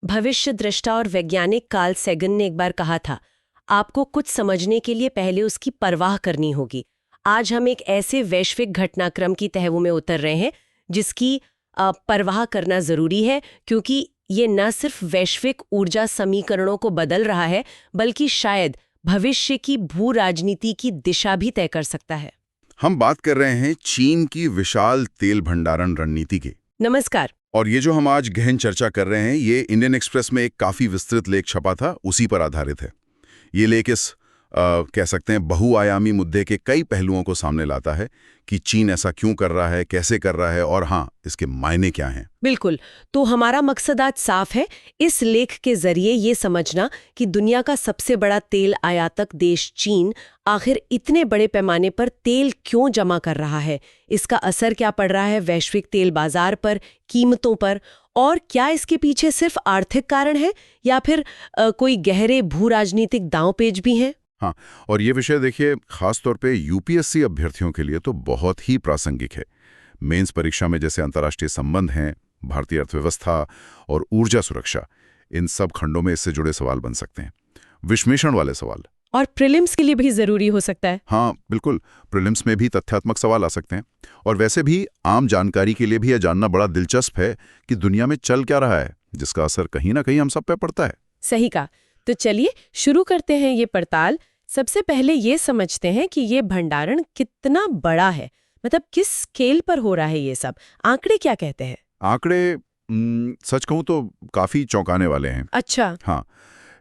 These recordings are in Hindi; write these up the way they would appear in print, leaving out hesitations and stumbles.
भविष्य दृष्टा और वैज्ञानिक कार्ल सैगन ने एक बार कहा था, आपको कुछ समझने के लिए पहले उसकी परवाह करनी होगी। आज हम एक ऐसे वैश्विक घटनाक्रम की तहवू में उतर रहे हैं जिसकी परवाह करना जरूरी है, क्योंकि ये न सिर्फ वैश्विक ऊर्जा समीकरणों को बदल रहा है, बल्कि शायद भविष्य की भू राजनीति की दिशा भी तय कर सकता है। हम बात कर रहे हैं चीन की विशाल तेल भंडारण रणनीति की। नमस्कार। और ये जो हम आज गहन चर्चा कर रहे हैं, ये इंडियन एक्सप्रेस में एक काफी विस्तृत लेख छपा था, उसी पर आधारित है। ये लेख इस कह सकते हैं बहुआयामी मुद्दे के कई पहलुओं को सामने लाता है कि चीन ऐसा क्यों कर रहा है, कैसे कर रहा है और हाँ, इसके मायने क्या हैं। बिल्कुल। तो हमारा मकसद आज साफ है, इस लेख के जरिए ये समझना कि दुनिया का सबसे बड़ा तेल आयातक देश चीन आखिर इतने बड़े पैमाने पर तेल क्यों जमा कर रहा है, इसका असर क्या पड़ रहा है वैश्विक तेल बाजार पर, कीमतों पर, और क्या इसके पीछे सिर्फ आर्थिक कारण है या फिर कोई गहरे भू राजनीतिक दांवपेच भी हैं। हाँ, और ये विषय देखिए खास तौर पे यूपीएससी अभ्यर्थियों के लिए तो बहुत ही प्रासंगिक है। मेंस परीक्षा में जैसे अंतर्राष्ट्रीय संबंध हैं, भारतीय अर्थव्यवस्था और ऊर्जा सुरक्षा, इन सब खंडों में इससे जुड़े सवाल बन सकते हैं, विश्लेषण वाले सवाल। और प्रीलिम्स के लिए भी जरूरी हो सकता है। हाँ बिल्कुल, प्रीलिम्स में भी तथ्यात्मक सवाल आ सकते हैं। और वैसे भी आम जानकारी के लिए भी यह जानना बड़ा दिलचस्प है कि दुनिया में चल क्या रहा है, जिसका असर कहीं ना कहीं हम सब पे पड़ता है। सही कहा। तो चलिए शुरू करते हैं ये पड़ताल। सबसे पहले ये समझते हैं कि ये भंडारण कितना बड़ा है, मतलब किस स्केल पर हो रहा है ये सब। आंकड़े क्या कहते हैं? आंकड़े सच कहूं तो काफी चौंकाने वाले हैं। अच्छा। हाँ,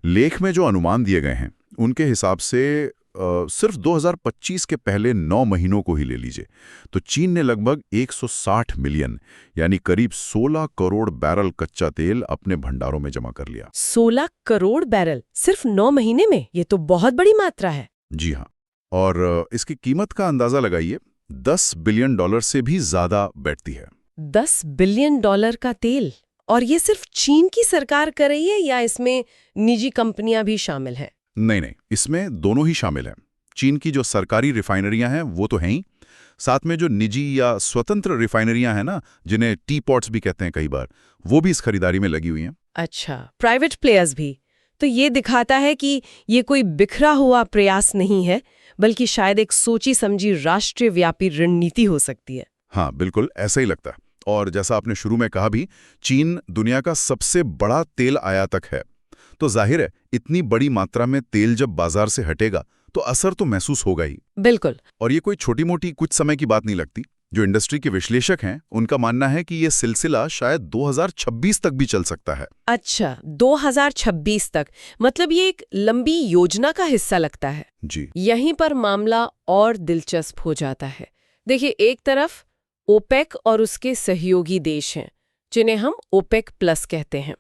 लेख में जो अनुमान दिए गए हैं उनके हिसाब से सिर्फ 2025 के पहले 9 महीनों को ही ले लीजिए तो चीन ने लगभग 160 मिलियन यानी करीब 16 करोड़ बैरल कच्चा तेल अपने भंडारों में जमा कर लिया। 16 करोड़ बैरल सिर्फ 9 महीने में? ये तो बहुत बड़ी मात्रा है। जी हाँ, और इसकी कीमत का अंदाजा लगाइए, $10 बिलियन से भी ज्यादा बैठती है। $10 बिलियन का तेल, और ये सिर्फ चीन की सरकार कर रही है या इसमें निजी कंपनियां भी शामिल हैं? नहीं, इसमें दोनों ही शामिल हैं। चीन की जो सरकारी रिफाइनरियां हैं वो तो हैं ही, साथ में जो निजी या स्वतंत्र रिफाइनरियां हैं ना, जिन्हें टी पॉट्स भी कहते हैं कई बार, वो भी इस खरीदारी में लगी हुई हैं। अच्छा, प्राइवेट प्लेयर्स भी। तो ये दिखाता है कि ये कोई बिखरा हुआ प्रयास नहीं है, बल्कि शायद एक सोची समझी राष्ट्रीय व्यापी रणनीति हो सकती है। हाँ बिल्कुल, ऐसा ही लगता है। और जैसा आपने शुरू में कहा भी, चीन दुनिया का सबसे बड़ा तेल आयातक है, तो जाहिर है इतनी बड़ी मात्रा में तेल जब बाजार से हटेगा तो असर तो महसूस होगा ही। बिल्कुल। और ये कोई छोटी मोटी कुछ समय की बात नहीं लगती। जो इंडस्ट्री के विश्लेषक हैं उनका मानना है कि ये सिलसिला शायद 2026 तक भी चल सकता है। अच्छा, 2026 तक, मतलब ये एक लंबी योजना का हिस्सा लगता है। जी। यहीं पर मामला और दिलचस्प हो जाता है। देखिए, एक तरफ ओपेक और उसके सहयोगी देश हैं, जिन्हें हम ओपेक प्लस कहते हैं।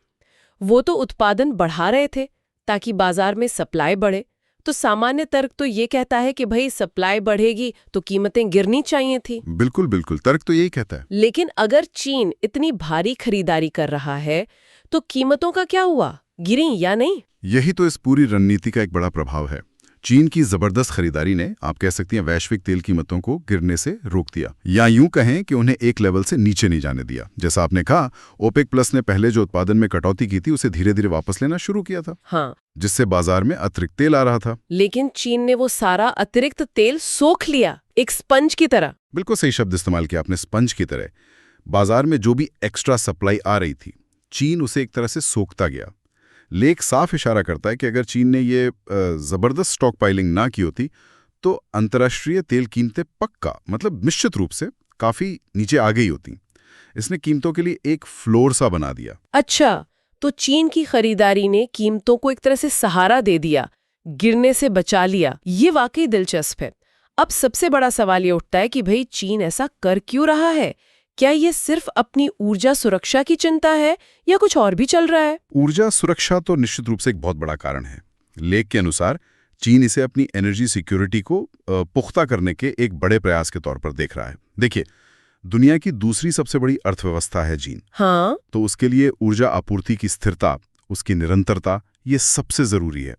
वो तो उत्पादन बढ़ा रहे थे ताकि बाजार में सप्लाई बढ़े। तो सामान्य तर्क तो ये कहता है कि भाई सप्लाई बढ़ेगी तो कीमतें गिरनी चाहिए थी। बिल्कुल, तर्क तो यही कहता है। लेकिन अगर चीन इतनी भारी खरीदारी कर रहा है तो कीमतों का क्या हुआ, गिरी या नहीं? यही तो इस पूरी रणनीति का एक बड़ा प्रभाव है। चीन की जबरदस्त खरीदारी ने, आप कह सकती हैं, वैश्विक तेल कीमतों को गिरने से रोक दिया, या यूं कहें कि उन्हें एक लेवल से नीचे नहीं जाने दिया। जैसा आपने कहा, ओपेक प्लस ने पहले जो उत्पादन में कटौती की थी उसे धीरे धीरे वापस लेना शुरू किया था। हाँ, जिससे बाजार में अतिरिक्त तेल आ रहा था। लेकिन चीन ने वो सारा अतिरिक्त तेल सोख लिया, एक स्पंज की तरह। बिल्कुल सही शब्द इस्तेमाल किया आपने, स्पंज की तरह। बाजार में जो भी एक्स्ट्रा सप्लाई आ रही थी, चीन उसे एक तरह से सोखता गया। लेख साफ इशारा करता है कि अगर चीन ने ये जबरदस्त स्टॉक पाइलिंग ना की होती तो अंतर्राष्ट्रीय तेल कीमतें पक्का, मतलब निश्चित रूप से काफी नीचे आ गई होती। इसने कीमतों के लिए एक फ्लोर सा बना दिया। अच्छा, तो चीन की खरीदारी ने कीमतों को एक तरह से सहारा दे दिया, गिरने से बचा लिया। ये वाकई दिलचस्प है। अब सबसे बड़ा सवाल ये उठता है कि भाई चीन ऐसा कर क्यों रहा है? क्या ये सिर्फ अपनी ऊर्जा सुरक्षा की चिंता है या कुछ और भी चल रहा है? ऊर्जा सुरक्षा तो निश्चित रूप से एक बहुत बड़ा कारण है। लेख के अनुसार चीन इसे अपनी एनर्जी सिक्योरिटी को पुख्ता करने के एक बड़े प्रयास के तौर पर देख रहा है। देखिए, दुनिया की दूसरी सबसे बड़ी अर्थव्यवस्था है चीन। हाँ, तो उसके लिए ऊर्जा आपूर्ति की स्थिरता, उसकी निरंतरता, ये सबसे जरूरी है।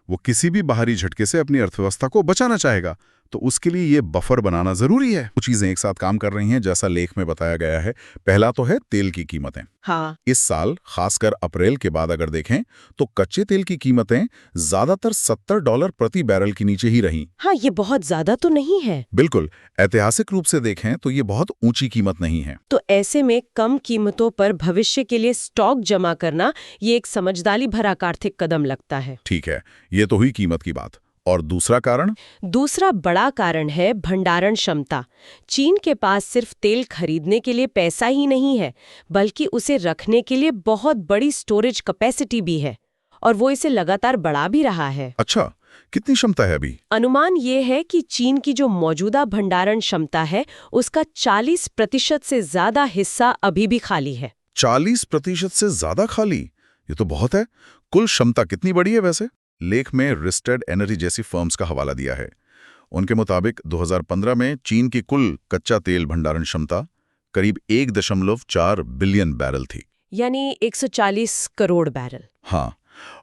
वो किसी भी बाहरी झटके से अपनी अर्थव्यवस्था को बचाना चाहेगा, तो उसके लिए ये बफर बनाना जरूरी है। कुछ चीजें एक साथ काम कर रही हैं, जैसा लेख में बताया गया है। पहला तो है तेल की कीमतें। हाँ। इस साल खासकर अप्रैल के बाद अगर देखें तो कच्चे तेल की कीमतें ज्यादातर $70 प्रति बैरल के नीचे ही रहीं। हाँ, ये बहुत ज्यादा तो नहीं है। बिल्कुल, ऐतिहासिक रूप से देखें तो ये बहुत ऊंची कीमत नहीं है। तो ऐसे में कम कीमतों पर भविष्य के लिए स्टॉक जमा करना ये एक समझदारी भरा आर्थिक कदम लगता है। ठीक है, ये तो हुई कीमत की बात। और दूसरा कारण? दूसरा बड़ा कारण है भंडारण क्षमता। चीन के पास सिर्फ तेल खरीदने के लिए पैसा ही नहीं है, बल्कि उसे रखने के लिए बहुत बड़ी स्टोरेज कैपेसिटी भी है, और वो इसे लगातार बढ़ा भी रहा है। अच्छा, कितनी क्षमता है अभी? अनुमान ये है कि चीन की जो मौजूदा भंडारण क्षमता है, उसका 40% से ज्यादा हिस्सा अभी भी खाली है। 40% से ज्यादा खाली? ये तो बहुत है। कुल क्षमता कितनी बड़ी है वैसे? लेख में रिस्टेड एनर्जी जैसी फर्म्स का हवाला दिया है। उनके मुताबिक 2015 में चीन की कुल कच्चा तेल भंडारण क्षमता करीब 1.4 बिलियन बैरल थी, यानी 140 करोड़ बैरल। हाँ,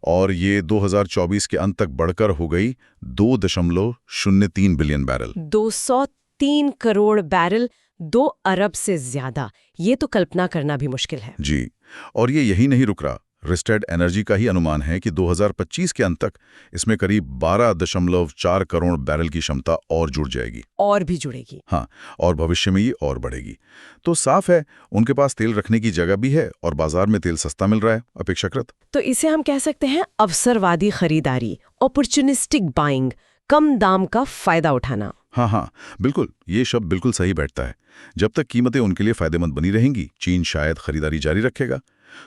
और ये 2024 के अंत तक बढ़कर हो गई 2.03 बिलियन बैरल। 203 करोड़ बैरल, 2 अरब से ज्यादा। ये तो कल्पना करना भी मुश्किल है। जी, और ये यही नहीं रुक रहा। रिस्टेड एनर्जी का ही अनुमान है कि 2025 के अंत तक इसमें करीब 12.4 करोड़ बैरल की क्षमता और जुड़ जाएगी। और भी जुड़ेगी। हाँ, और भविष्य में ये और बढ़ेगी। तो साफ है, उनके पास तेल रखने की जगह भी है और बाजार में तेल सस्ता मिल रहा है अपेक्षाकृत। तो इसे हम कह सकते हैं अवसरवादी खरीदारी, अपॉर्चुनिस्टिक बाइंग, कम दाम का फायदा उठाना। हाँ, बिल्कुल, ये शब्द बिल्कुल सही बैठता है। जब तक कीमतें उनके लिए फायदेमंद बनी रहेंगी, चीन शायद खरीदारी जारी रखेगा।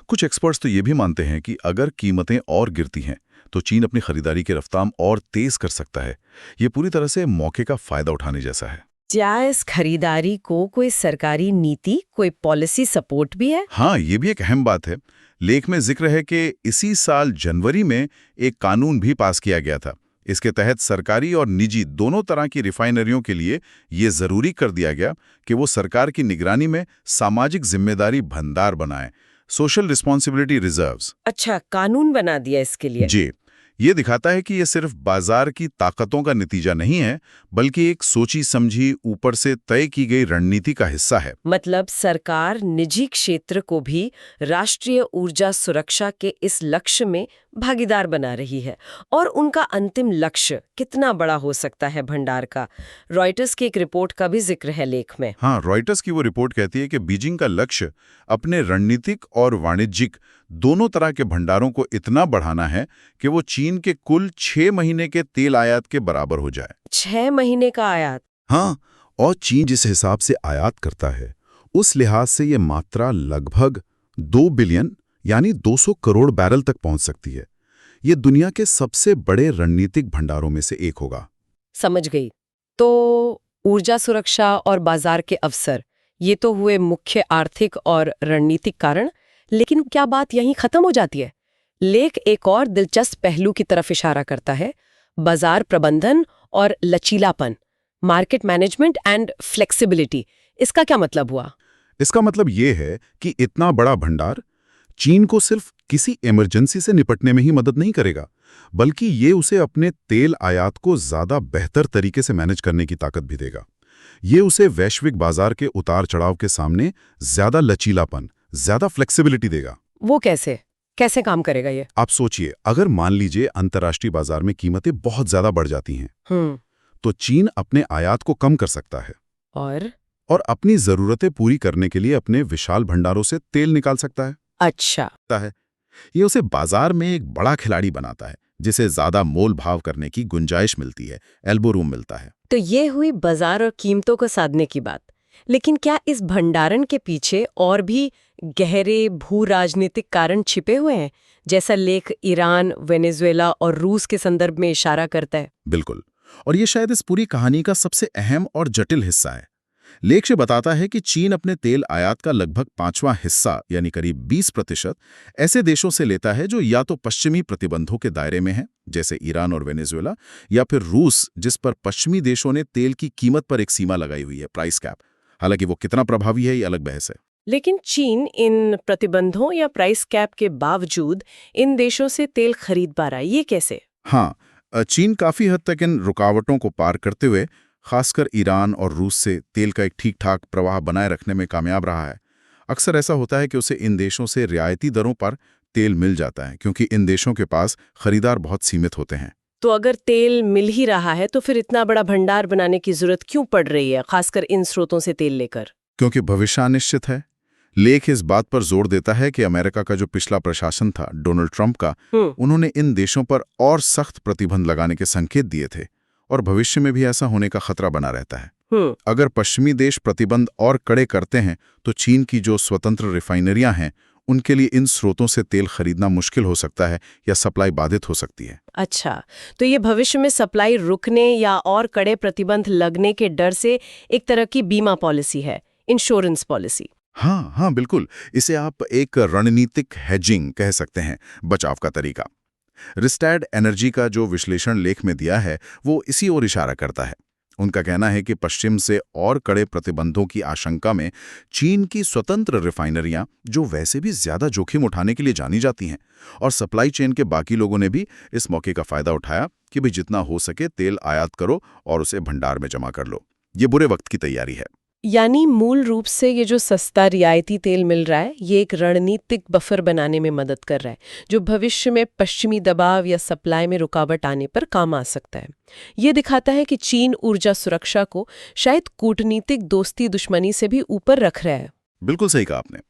कुछ एक्सपर्ट्स तो ये भी मानते हैं कि अगर कीमतें और गिरती हैं तो चीन अपनी खरीदारी की रफ्तार और तेज कर सकता है। ये पूरी तरह से मौके का फायदा उठाने जैसा है। क्या इस खरीदारी को कोई सरकारी नीति, कोई पॉलिसी सपोर्ट भी है? हाँ, ये भी एक अहम बात है। लेख में जिक्र है कि इसी साल जनवरी में एक कानून भी पास किया गया था। इसके तहत सरकारी और निजी दोनों तरह की रिफाइनरियों के लिए ये जरूरी कर दिया गया कि वो सरकार की निगरानी में सामाजिक जिम्मेदारी भंडार बनाएं, सोशल रिस्पॉन्सिबिलिटी रिजर्व्स। अच्छा, कानून बना दिया इसके लिए? जी, ये दिखाता है कि ये सिर्फ बाजार की ताकतों का नतीजा नहीं है, बल्कि एक सोची समझी ऊपर से तय की गई रणनीति का हिस्सा है। मतलब सरकार निजी क्षेत्र को भी राष्ट्रीय ऊर्जा सुरक्षा के इस लक्ष्य में भागीदार बना रही है। और उनका अंतिम लक्ष्य कितना बड़ा हो सकता है भंडार का? रॉयटर्स की एक रिपोर्ट का भी जिक्र है लेख में। हाँ, रॉयटर्स की वो रिपोर्ट कहती है कि बीजिंग का लक्ष्य अपने रणनीतिक और वाणिज्यिक दोनों तरह के भंडारों को इतना बढ़ाना है कि वो चीन के कुल 6 महीने के तेल आयात के बराबर हो जाए। 6 महीने का आयात? हाँ, और चीन जिस हिसाब से आयात करता है, उस लिहाज से ये मात्रा लगभग 2 बिलियन यानी 200 करोड़ बैरल तक पहुंच सकती है। ये दुनिया के सबसे बड़े रणनीतिक भंडारों में से एक होगा। समझ गई। तो ऊर्जा सुरक्षा और बाजार के अवसर, ये तो हुए मुख्य आर्थिक और रणनीतिक कारण। लेकिन क्या बात यहीं खत्म हो जाती है? लेख एक और दिलचस्प पहलू की तरफ इशारा करता है, बाजार प्रबंधन और लचीलापन, मार्केट मैनेजमेंट एंड फ्लेक्सिबिलिटी। इसका क्या मतलब हुआ? इसका मतलब ये है कि इतना बड़ा भंडार चीन को सिर्फ किसी इमरजेंसी से निपटने में ही मदद नहीं करेगा, बल्कि ये उसे अपने तेल आयात को ज्यादा बेहतर तरीके से मैनेज करने की ताकत भी देगा। ये उसे वैश्विक बाजार के उतार चढ़ाव के सामने ज्यादा लचीलापन, ज्यादा फ्लेक्सिबिलिटी देगा। वो कैसे काम करेगा ये? आप सोचिए, अगर मान लीजिए अंतर्राष्ट्रीय बाजार में कीमतें बहुत ज्यादा बढ़ जाती हैं, तो चीन अपने आयात को कम कर सकता है और अपनी जरूरतें पूरी करने के लिए अपने विशाल भंडारों से तेल निकाल सकता है। अच्छा है ये उसे बाजार में एक बड़ा खिलाड़ी बनाता है, जिसे ज्यादा मोल भाव करने की गुंजाइश मिलती है, एल्बो रूम मिलता है। तो ये हुई बाजार और कीमतों को साधने की बात। लेकिन क्या इस भंडारण के पीछे और भी गहरे भू राजनीतिक कारण छिपे हुए हैं, जैसा लेख ईरान, वेनेजुएला और रूस के संदर्भ में इशारा करता है? बिल्कुल, और ये शायद इस पूरी कहानी का सबसे अहम और जटिल हिस्सा है। लेख से बताता है कि चीन अपने तेल आयात का लगभग 5वां हिस्सा यानी करीब 20% ऐसे देशों से लेता है जो या तो पश्चिमी प्रतिबंधों के दायरे में हैं, जैसे ईरान और वेनेजुएला, या फिर रूस, जिस पर पश्चिमी देशों ने तेल की कीमत पर एक सीमा लगाई हुई है, प्राइस कैप। हालांकि वो कितना प्रभावी है ये अलग बहस है। लेकिन चीन इन प्रतिबंधों या प्राइस कैप के बावजूद इन देशों से तेल खरीद पा रहा है, ये कैसे? हाँ, चीन काफी हद तक इन रुकावटों को पार करते हुए खासकर ईरान और रूस से तेल का एक ठीक-ठाक प्रवाह बनाए रखने में कामयाब रहा है। अक्सर ऐसा होता है कि उसे इन देशों से रियायती दरों पर तेल मिल जाता है, क्योंकि इन देशों के पास खरीदार बहुत सीमित होते हैं। तो अगर तेल मिल ही रहा है तो फिर इतना बड़ा भंडार बनाने की जरूरत क्यों पड़ रही है, खासकर इन स्रोतों से तेल लेकर? क्योंकि भविष्य अनिश्चित है। लेख इस बात पर जोर देता है कि अमेरिका का जो पिछला प्रशासन था, डोनाल्ड ट्रंप का, उन्होंने इन देशों पर और सख्त प्रतिबंध लगाने के संकेत दिए थे, और भविष्य में भी ऐसा होने का खतरा बना रहता है। अगर पश्चिमी देश प्रतिबंध और कड़े करते हैं तो चीन की जो स्वतंत्र रिफाइनरियां हैं, उनके लिए इन स्रोतों से तेल खरीदना मुश्किल हो सकता है या सप्लाई बाधित हो सकती है। अच्छा, तो ये भविष्य में सप्लाई रुकने या और कड़े प्रतिबंध लगने के डर से एक तरह की बीमा पॉलिसी है, इंश्योरेंस पॉलिसी। हाँ, बिल्कुल। इसे आप एक रणनीतिक हेजिंग कह सकते हैं, बचाव का तरीका। रिस्टैड एनर्जी का जो विश्लेषण लेख में दिया है, वो इसी ओर इशारा करता है। उनका कहना है कि पश्चिम से और कड़े प्रतिबंधों की आशंका में चीन की स्वतंत्र रिफाइनरियां, जो वैसे भी ज्यादा जोखिम उठाने के लिए जानी जाती हैं, और सप्लाई चेन के बाकी लोगों ने भी इस मौके का फायदा उठाया कि भाई जितना हो सके तेल आयात करो और उसे भंडार में जमा कर लो। ये बुरे वक्त की तैयारी है। यानी मूल रूप से ये जो सस्ता रियायती तेल मिल रहा है, ये एक रणनीतिक बफर बनाने में मदद कर रहा है, जो भविष्य में पश्चिमी दबाव या सप्लाई में रुकावट आने पर काम आ सकता है। ये दिखाता है कि चीन ऊर्जा सुरक्षा को शायद कूटनीतिक दोस्ती दुश्मनी से भी ऊपर रख रहा है। बिल्कुल सही कहा आपने।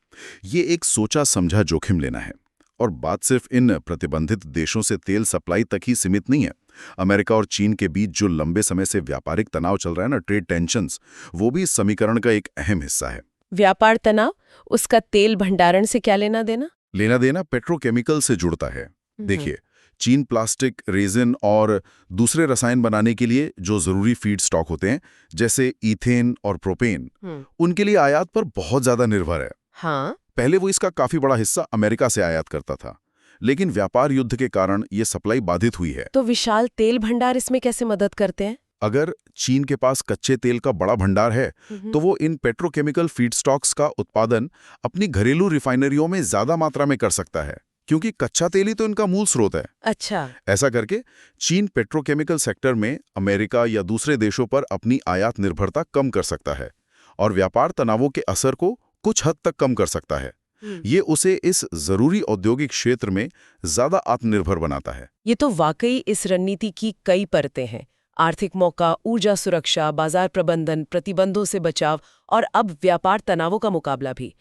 ये एक सोचा समझा जोखिम लेना है, और बात सिर्फ इन प्रतिबंधित देशों से तेल सप्लाई तक ही सीमित नहीं है। अमेरिका और चीन के बीच जो लंबे समय से व्यापारिक तनाव चल रहा है ना, ट्रेड टेंशन्स, वो भी इस समीकरण का एक अहम हिस्सा है। व्यापार तनाव, उसका तेल भंडारण से क्या लेना देना? लेना देना पेट्रोकेमिकल से जुड़ता है। देखिए, चीन प्लास्टिक, रेजिन और दूसरे रसायन बनाने के लिए जो जरूरी फीड स्टॉक होते हैं, जैसे ईथेन और प्रोपेन, उनके लिए आयात पर बहुत ज्यादा निर्भर है। हाँ, पहले वो इसका काफी बड़ा हिस्सा अमेरिका से आयात करता था, लेकिन व्यापार युद्ध के कारण ये सप्लाई बाधित हुई है। तो विशाल तेल भंडार इसमें कैसे मदद करते हैं? अगर चीन के पास कच्चे तेल का बड़ा भंडार है, तो वो इन पेट्रोकेमिकल फीडस्टॉक्स का उत्पादन अपनी घरेलू रिफाइनरियों में ज्यादा मात्रा में कर सकता है, क्योंकि कच्चा तेल ही तो इनका मूल स्रोत है। अच्छा, ऐसा करके चीन पेट्रोकेमिकल सेक्टर में अमेरिका या दूसरे देशों पर अपनी आयात निर्भरता कम कर सकता है, और व्यापार तनावों के असर को कुछ हद तक कम कर सकता है। ये उसे इस जरूरी औद्योगिक क्षेत्र में ज्यादा आत्मनिर्भर बनाता है। ये तो वाकई इस रणनीति की कई परतें हैं। आर्थिक मौका, ऊर्जा सुरक्षा, बाजार प्रबंधन, प्रतिबंधों से बचाव और अब व्यापार तनावों का मुकाबला भी।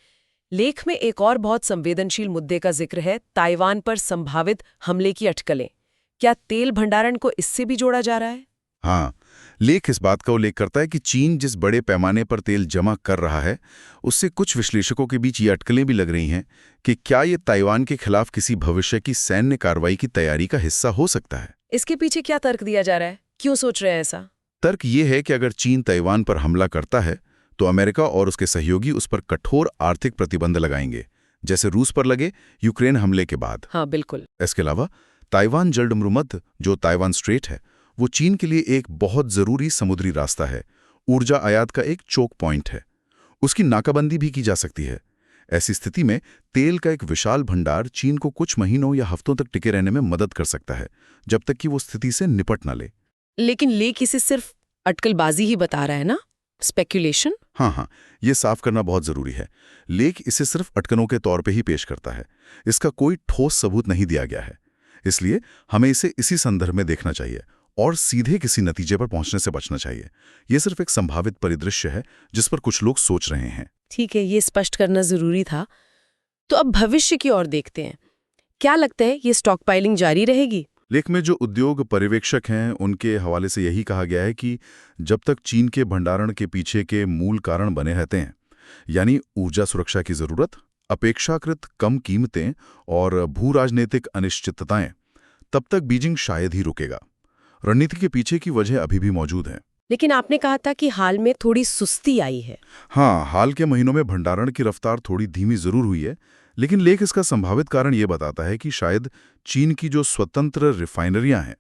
लेख में एक और बहुत संवेदनशील मुद्दे का जिक्र है, ताइवान पर संभावित हमले की अटकलें। क्या तेल भंडारण को इससे भी जोड़ा जा रहा है? हाँ, लेख इस बात का उल्लेख करता है कि चीन जिस बड़े पैमाने पर तेल जमा कर रहा है, उससे कुछ विश्लेषकों के बीच ये अटकलें भी लग रही हैं कि क्या ये ताइवान के खिलाफ किसी भविष्य की सैन्य कार्रवाई की तैयारी का हिस्सा हो सकता है। इसके पीछे क्या तर्क दिया जा रहा है? क्यों सोच रहे हैं ऐसा? तर्क ये है कि अगर चीन ताइवान पर हमला करता है, तो अमेरिका और उसके सहयोगी उस पर कठोर आर्थिक प्रतिबंध लगाएंगे, जैसे रूस पर लगे यूक्रेन हमले के बाद। हाँ, बिल्कुल। इसके अलावा ताइवान जलमरुमध्य, जो ताइवान स्ट्रेट है, वो चीन के लिए एक बहुत जरूरी समुद्री रास्ता है, ऊर्जा आयात का एक चोक पॉइंट है। उसकी नाकाबंदी भी की जा सकती है। ऐसी स्थिति में तेल का एक विशाल भंडार चीन को कुछ महीनों या हफ्तों तक टिके रहने में मदद कर सकता है, जब तक कि वो स्थिति से निपट न ले। लेकिन लेख इसे सिर्फ अटकलबाजी ही बता रहा है ना, स्पेक्यूलेशन? हाँ, ये साफ करना बहुत जरूरी है। लेख इसे सिर्फ अटकलों के तौर पे ही पेश करता है। इसका कोई ठोस सबूत नहीं दिया गया है, इसलिए हमें इसे इसी संदर्भ में देखना चाहिए और सीधे किसी नतीजे पर पहुंचने से बचना चाहिए। ये सिर्फ एक संभावित परिदृश्य है जिस पर कुछ लोग सोच रहे हैं। ठीक है, ये स्पष्ट करना जरूरी था। तो अब भविष्य की ओर देखते हैं। क्या लगता है, ये स्टॉकपाइलिंग जारी रहेगी? लेख में जो उद्योग पर्यवेक्षक हैं, उनके हवाले से यही कहा गया है कि जब तक चीन के भंडारण के पीछे के मूल कारण बने रहते हैं, यानी ऊर्जा सुरक्षा की जरूरत, अपेक्षाकृत कम कीमतें और भू राजनीतिक अनिश्चितताएं, तब तक बीजिंग शायद ही रुकेगा। रणनीति के पीछे की वजह अभी भी मौजूद है। लेकिन आपने कहा था कि हाल में थोड़ी सुस्ती आई है। हाँ, हाल के महीनों में भंडारण की रफ्तार थोड़ी धीमी जरूर हुई है, लेकिन लेख इसका संभावित कारण ये बताता है कि शायद चीन की जो स्वतंत्र रिफाइनरियां हैं,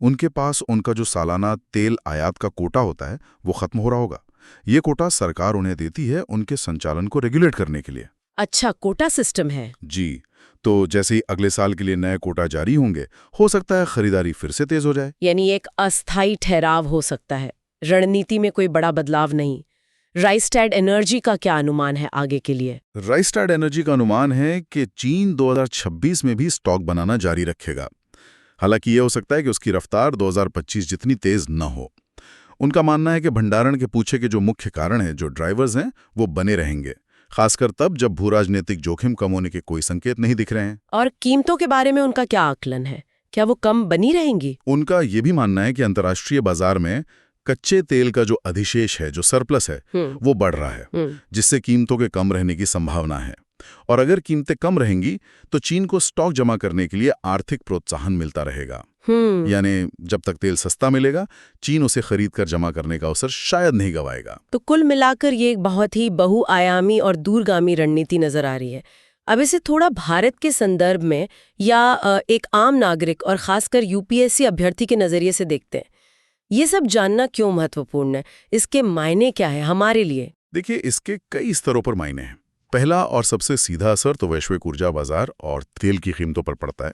उनके पास उनका जो सालाना तेल आयात का कोटा होता है, वो खत्म हो रहा होगा। ये कोटा सरकार उन्हें देती है उनके संचालन को रेगुलेट करने के लिए। अच्छा, कोटा सिस्टम है। जी, तो जैसे ही अगले साल के लिए नए कोटा जारी होंगे, हो सकता है खरीदारी फिर से तेज हो जाए। यानी एक अस्थायी ठहराव हो सकता है। रणनीति में कोई बड़ा बदलाव नहीं। राइस्टैड एनर्जी का क्या अनुमान है आगे के लिए? राइस्टैड एनर्जी का अनुमान है कि चीन 2026 में भी स्टॉक बनाना जारी रखेगा। हालांकि यह हो सकता है कि उसकी रफ्तार 2025 जितनी तेज न हो। उनका मानना है कि भंडारण के पीछे के जो मुख्य कारण हैं, जो ड्राइवर्स हैं, वो बने रहेंगे, खासकर तब जब भू-राजनीतिक जोखिम कम होने के कोई संकेत नहीं दिख रहे हैं। और कीमतों के बारे में उनका क्या आकलन है? क्या वो कम बनी रहेंगी? उनका ये भी मानना है कि अंतर्राष्ट्रीय बाजार में कच्चे तेल का जो अधिशेष है, जो सरप्लस है, वो बढ़ रहा है, जिससे कीमतों के कम रहने की संभावना है। और अगर कीमतें कम रहेंगी तो चीन को स्टॉक जमा करने के लिए आर्थिक प्रोत्साहन मिलता रहेगा। यानी जब तक तेल सस्ता मिलेगा, चीन उसे खरीद कर जमा करने का अवसर शायद नहीं गंवाएगा। तो कुल मिलाकर ये एक बहुत ही बहुआयामी और दूरगामी रणनीति नजर आ रही है। अब इसे थोड़ा भारत के संदर्भ में या एक आम नागरिक और खासकर यूपीएससी अभ्यर्थी के नजरिए से देखते हैं। ये सब जानना क्यों महत्वपूर्ण है? इसके मायने क्या है हमारे लिए? देखिए, इसके कई स्तरों पर मायने हैं। पहला और सबसे सीधा असर तो वैश्विक ऊर्जा बाजार और तेल की कीमतों पर पड़ता है।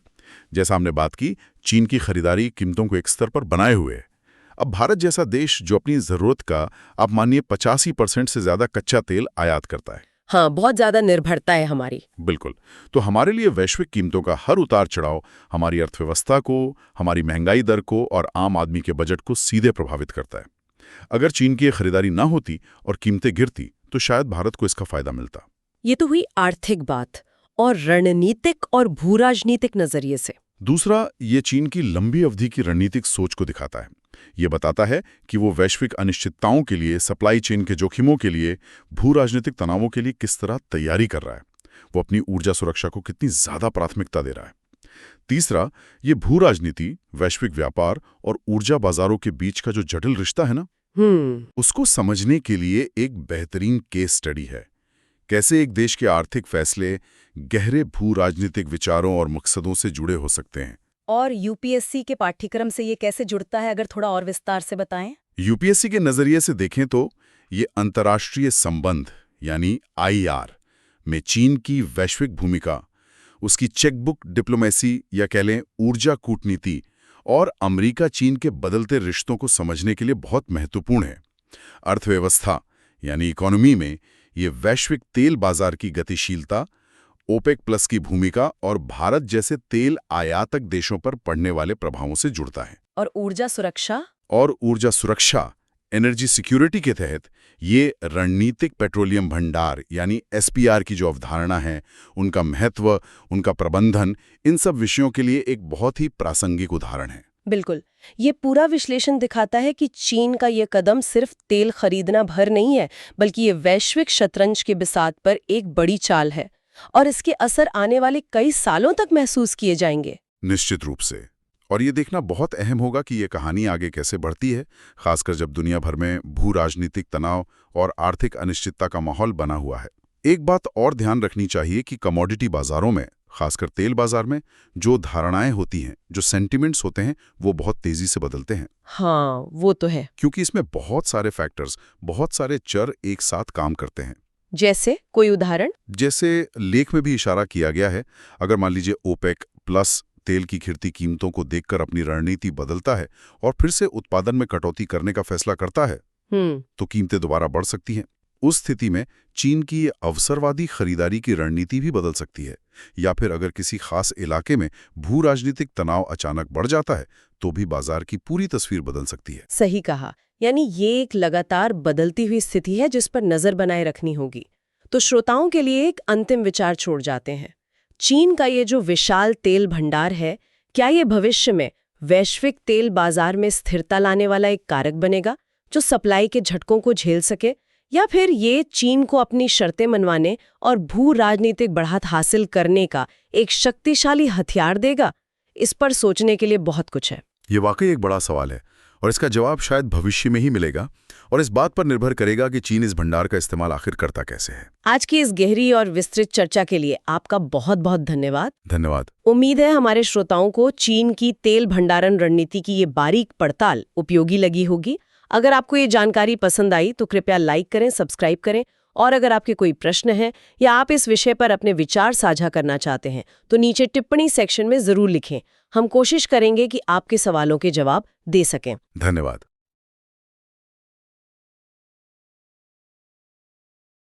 जैसा हमने बात की, चीन की खरीदारी कीमतों को एक स्तर पर बनाए हुए है। अब भारत जैसा देश जो अपनी जरूरत का आप मानिए 85% से ज्यादा कच्चा तेल आयात करता है। हाँ, बहुत ज्यादा निर्भरता है हमारी। बिल्कुल। तो हमारे लिए वैश्विक कीमतों का हर उतार चढ़ाव हमारी अर्थव्यवस्था को, हमारी महंगाई दर को और आम आदमी के बजट को सीधे प्रभावित करता है। अगर चीन की खरीदारी ना होती और कीमतें गिरती तो शायद भारत को इसका फायदा मिलता। ये तो हुई आर्थिक बात, और रणनीतिक और भू-राजनीतिक नजरिए से दूसरा, ये चीन की लंबी अवधि की रणनीतिक सोच को दिखाता है। ये बताता है कि वो वैश्विक अनिश्चितताओं के लिए, सप्लाई चेन के जोखिमों के लिए, भू-राजनीतिक तनावों के लिए किस तरह तैयारी कर रहा है। वो अपनी ऊर्जा सुरक्षा को कितनी ज्यादा प्राथमिकता दे रहा है। तीसरा, ये भू-राजनीति, वैश्विक व्यापार और ऊर्जा बाजारों के बीच का जो जटिल रिश्ता है ना, उसको समझने के लिए एक बेहतरीन केस स्टडी है। कैसे एक देश के आर्थिक फैसले गहरे भू-राजनीतिक विचारों और मकसदों से जुड़े हो सकते हैं। और यूपीएससी के पाठ्यक्रम से ये कैसे जुड़ता है, अगर थोड़ा और विस्तार से बताएं? यूपीएससी के नजरिए से देखें तो ये अंतर्राष्ट्रीय संबंध यानी आईआर में चीन की वैश्विक भूमिका, उसकी चेकबुक डिप्लोमेसी या कह लें ऊर्जा कूटनीति और अमेरिका चीन के बदलते रिश्तों को समझने के लिए बहुत महत्वपूर्ण है। अर्थव्यवस्था यानी इकोनॉमी में ये वैश्विक तेल बाजार की गतिशीलता, ओपेक प्लस की भूमिका और भारत जैसे तेल आयातक देशों पर पड़ने वाले प्रभावों से जुड़ता है। और ऊर्जा सुरक्षा, एनर्जी सिक्योरिटी के तहत ये रणनीतिक पेट्रोलियम भंडार यानी एसपीआर की जो अवधारणा है, उनका महत्व, उनका प्रबंधन, इन सब विषयों के लिए एक बहुत ही प्रासंगिक उदाहरण है। बिल्कुल। ये पूरा विश्लेषण दिखाता है कि चीन का ये कदम सिर्फ तेल खरीदना भर नहीं है, बल्कि ये वैश्विक शतरंज के बिसात पर एक बड़ी चाल है और इसके असर आने वाले कई सालों तक महसूस किए जाएंगे। निश्चित रूप से। और ये देखना बहुत अहम होगा कि ये कहानी आगे कैसे बढ़ती है, खासकर जब दुनिया भर में भू-राजनीतिक तनाव और आर्थिक अनिश्चितता का माहौल बना हुआ है। एक बात और ध्यान रखनी चाहिए कि कमोडिटी बाजारों में, खासकर तेल बाजार में, जो धारणाएं होती हैं, जो सेंटिमेंट्स होते हैं, वो बहुत तेजी से बदलते हैं। हाँ, वो तो है। क्योंकि इसमें बहुत सारे फैक्टर्स, बहुत सारे चर एक साथ काम करते हैं। जैसे कोई उदाहरण? जैसे लेख में भी इशारा किया गया है, अगर मान लीजिए ओपेक प्लस तेल की गिरती कीमतों को देखकर अपनी रणनीति बदलता है और फिर से उत्पादन में कटौती करने का फैसला करता है, तो कीमतें दोबारा बढ़ सकती हैं। उस स्थिति में चीन की अवसरवादी खरीदारी की रणनीति भी बदल सकती है, या फिर अगर किसी खास इलाके में भू-राजनीतिक तनाव अचानक बढ़ जाता है तो भी बाजार की पूरी तस्वीर बदल सकती है। सही कहा। यानी ये एक लगातार बदलती हुई स्थिति है जिस पर नजर बनाए रखनी होगी। तो श्रोताओं के लिए एक अंतिम विचार छोड़ जाते हैं। चीन का ये जो विशाल तेल भंडार है, क्या ये भविष्य में वैश्विक तेल बाजार में स्थिरता लाने वाला एक कारक बनेगा जो सप्लाई के झटकों को झेल सके, या फिर ये चीन को अपनी शर्तें मनवाने और भू-राजनीतिक बढ़त हासिल करने का एक शक्तिशाली हथियार देगा? इस पर सोचने के लिए बहुत कुछ है। ये वाकई एक बड़ा सवाल है और इसका जवाब शायद भविष्य में ही मिलेगा, और इस बात पर निर्भर करेगा कि चीन इस भंडार का इस्तेमाल आखिर करता कैसे है। आज की इस गहरी और विस्तृत चर्चा के लिए आपका बहुत बहुत धन्यवाद। धन्यवाद। उम्मीद है हमारे श्रोताओं को चीन की तेल भंडारण रणनीति की ये बारीक पड़ताल उपयोगी लगी होगी। अगर आपको ये जानकारी पसंद आई तो कृपया लाइक करें, सब्सक्राइब करें, और अगर आपके कोई प्रश्न हैं या आप इस विषय पर अपने विचार साझा करना चाहते हैं तो नीचे टिप्पणी सेक्शन में जरूर लिखें। हम कोशिश करेंगे कि आपके सवालों के जवाब दे सकें। धन्यवाद।